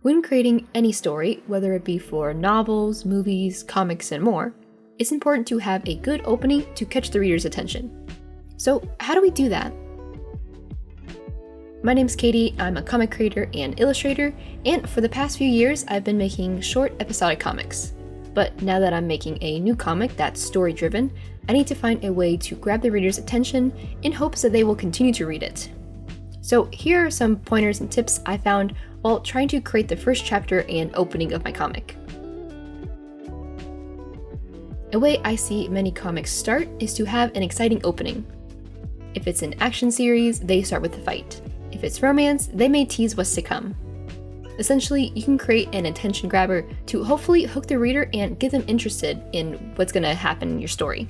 When creating any story, whether it be for novels, movies, comics, and more, it's important to have a good opening to catch the reader's attention. So how do we do that? My name's Katie, I'm a comic creator and illustrator, and for the past few years I've been making short episodic comics. But now that I'm making a new comic that's story-driven, I need to find a way to grab the reader's attention in hopes that they will continue to read it. So here are some pointers and tips I found while trying to create the first chapter and opening of my comic. A way I see many comics start is to have an exciting opening. If it's an action series, they start with a fight. If it's romance, they may tease what's to come. Essentially, you can create an attention grabber to hopefully hook the reader and get them interested in what's going to happen in your story.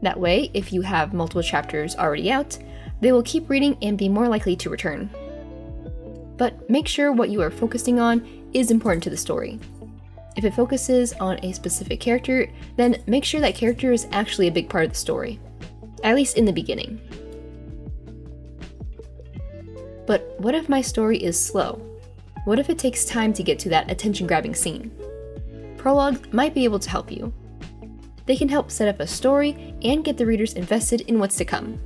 That way, if you have multiple chapters already out, they will keep reading and be more likely to return. But make sure what you are focusing on is important to the story. If it focuses on a specific character, then make sure that character is actually a big part of the story, at least in the beginning. But what if my story is slow? What if it takes time to get to that attention-grabbing scene? Prologues might be able to help you. They can help set up a story and get the readers invested in what's to come.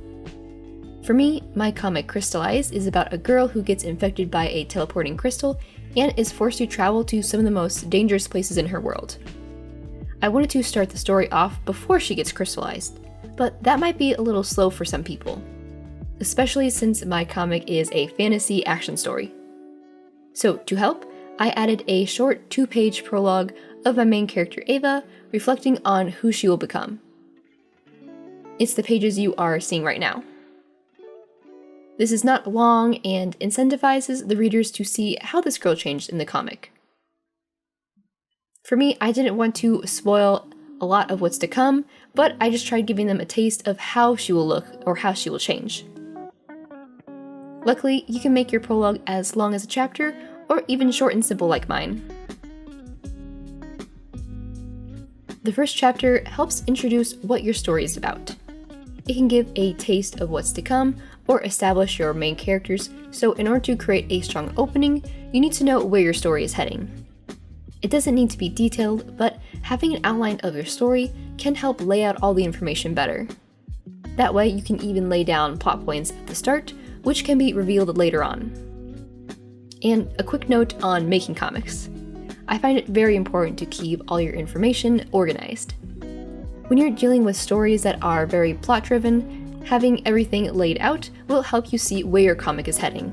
For me, my comic Crystallize is about a girl who gets infected by a teleporting crystal and is forced to travel to some of the most dangerous places in her world. I wanted to start the story off before she gets crystallized, but that might be a little slow for some people, especially since my comic is a fantasy action story. So to help, I added a short 2-page prologue of my main character Ava, reflecting on who she will become. It's the pages you are seeing right now. This is not long and incentivizes the readers to see how this girl changed in the comic. For me, I didn't want to spoil a lot of what's to come, but I just tried giving them a taste of how she will look or how she will change. Luckily, you can make your prologue as long as a chapter, or even short and simple like mine. The first chapter helps introduce what your story is about. It can give a taste of what's to come, or establish your main characters, so in order to create a strong opening, you need to know where your story is heading. It doesn't need to be detailed, but having an outline of your story can help lay out all the information better. That way, you can even lay down plot points at the start, which can be revealed later on. And a quick note on making comics. I find it very important to keep all your information organized. When you're dealing with stories that are very plot-driven, having everything laid out will help you see where your comic is heading.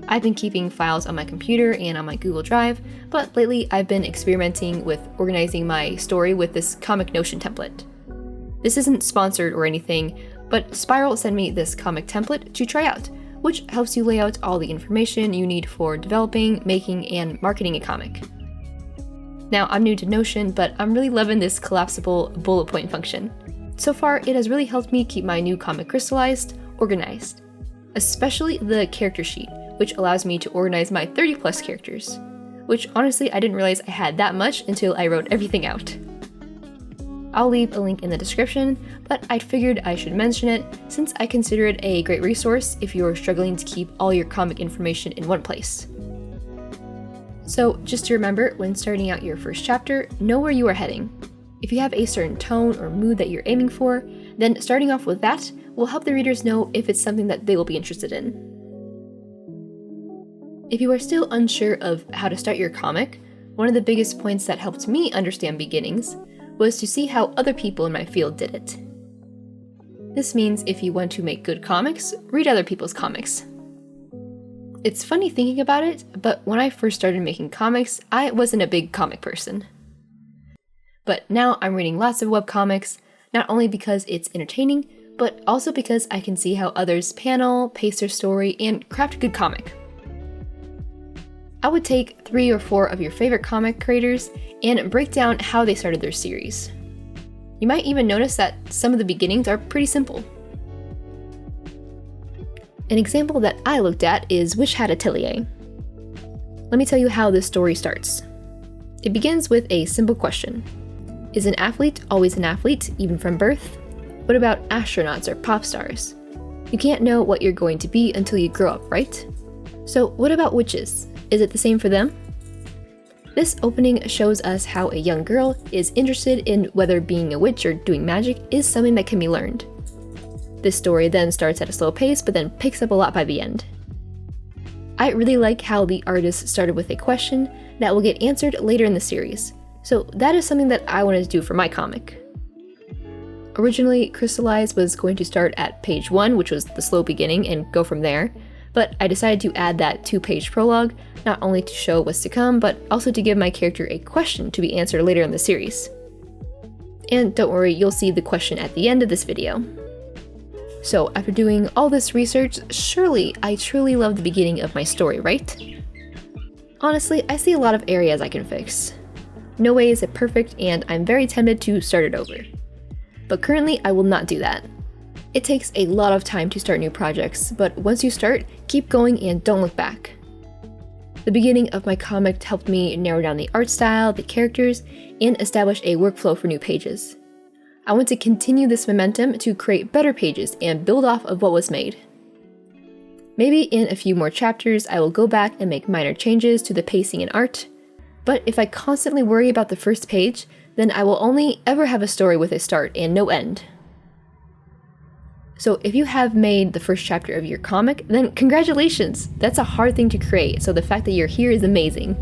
I've been keeping files on my computer and on my Google Drive, but lately I've been experimenting with organizing my story with this Comic Notion template. This isn't sponsored or anything, but Spiral sent me this comic template to try out, which helps you lay out all the information you need for developing, making, and marketing a comic. Now, I'm new to Notion, but I'm really loving this collapsible bullet point function. So far, it has really helped me keep my new comic Crystallized organized, especially the character sheet, which allows me to organize my 30+ characters, which honestly I didn't realize I had that much until I wrote everything out. I'll leave a link in the description, but I figured I should mention it since I consider it a great resource if you're struggling to keep all your comic information in one place. So just to remember, when starting out your first chapter, know where you are heading. If you have a certain tone or mood that you're aiming for, then starting off with that will help the readers know if it's something that they will be interested in. If you are still unsure of how to start your comic, one of the biggest points that helped me understand beginnings was to see how other people in my field did it. This means if you want to make good comics, read other people's comics. It's funny thinking about it, but when I first started making comics, I wasn't a big comic person. But now I'm reading lots of webcomics, not only because it's entertaining, but also because I can see how others panel, pace their story, and craft a good comic. I would take 3 or 4 of your favorite comic creators and break down how they started their series. You might even notice that some of the beginnings are pretty simple. An example that I looked at is Wish Had Atelier. Let me tell you how this story starts. It begins with a simple question. Is an athlete always an athlete, even from birth? What about astronauts or pop stars? You can't know what you're going to be until you grow up, right? So what about witches? is it the same for them? This opening shows us how a young girl is interested in whether being a witch or doing magic is something that can be learned. This story then starts at a slow pace, but then picks up a lot by the end. I really like how the artist started with a question that will get answered later in the series, so that is something that I wanted to do for my comic. Originally, Crystallize was going to start at page 1, which was the slow beginning, and go from there, but I decided to add that 2-page prologue, not only to show what's to come, but also to give my character a question to be answered later in the series. And don't worry, you'll see the question at the end of this video. So after doing all this research, surely I truly love the beginning of my story, right? Honestly, I see a lot of areas I can fix. No way is it perfect, and I'm very tempted to start it over. But currently, I will not do that. It takes a lot of time to start new projects, but once you start, keep going and don't look back. The beginning of my comic helped me narrow down the art style, the characters, and establish a workflow for new pages. I want to continue this momentum to create better pages and build off of what was made. Maybe in a few more chapters, I will go back and make minor changes to the pacing and art, but if I constantly worry about the first page, then I will only ever have a story with a start and no end. So if you have made the first chapter of your comic, then congratulations! That's a hard thing to create, so the fact that you're here is amazing.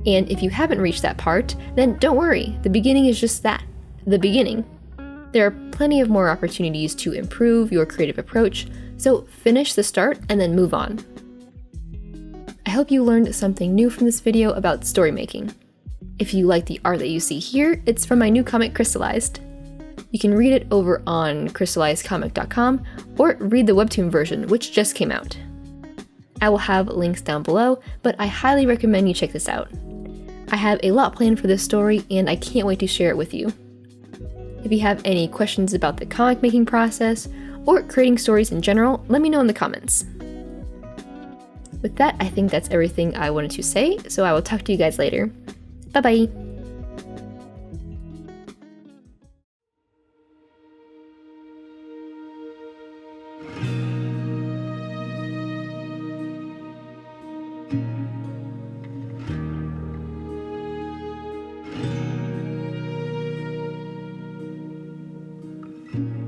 And if you haven't reached that part, then don't worry, the beginning is just that, the beginning. There are plenty of more opportunities to improve your creative approach, so finish the start and then move on. I hope you learned something new from this video about story making. If you like the art that you see here, it's from my new comic Crystallized. You can read it over on crystallizedcomic.com or read the webtoon version, which just came out. I will have links down below, but I highly recommend you check this out. I have a lot planned for this story, and I can't wait to share it with you. If you have any questions about the comic making process, or creating stories in general, let me know in the comments. With that, I think that's everything I wanted to say, so I will talk to you guys later. Bye-bye! Thank you.